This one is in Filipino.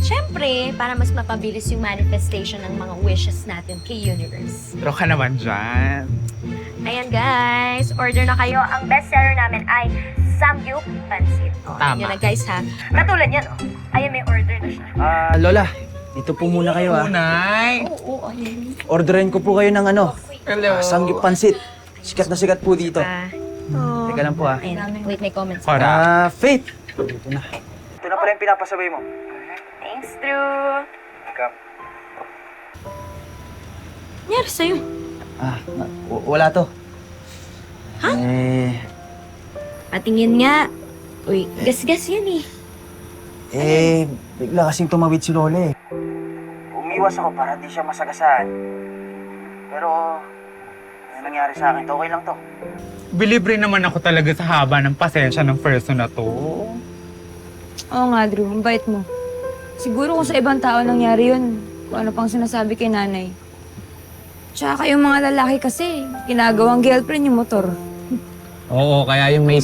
Siyempre, para mas mapabilis yung manifestation ng mga wishes natin kay Universe. Pero ka naman dyan. Ayan guys, order na kayo. Ang bestseller namin ay Samgyup Pansit. O, Tama. yun na guys ha. Katulad yan, oh. Ayan, may order na siya. Lola, dito po muna kayo Unay! Oo, ayun. Orderin ko po kayo ng Hello. Samgyup Pansit. Sikat na sikat po dito. Oh. Teka lang po Ayun, wait, may comments. Para. Faith! Ito na. Ito na pala yung pinapasabay mo. Thanks, Drew. Ikaw. Nangyari sa'yo? Wala to. Ha? Patingin nga. Uy, gas-gas yan Bigla kasing tumawid si Lola Umiwas ako para di siya masagasaan. Pero, ano nangyari sa akin? Okay lang to. Believe rin naman ako talaga sa haba ng pasensya ng person na to. Oo nga, Drew. Ang bait mo. Siguro kung sa ibang tao nangyari yun, kung ano pang sinasabi kay nanay. Tsaka kayong mga lalaki kasi, ginagawang girlfriend yung motor. Oo, kaya yung may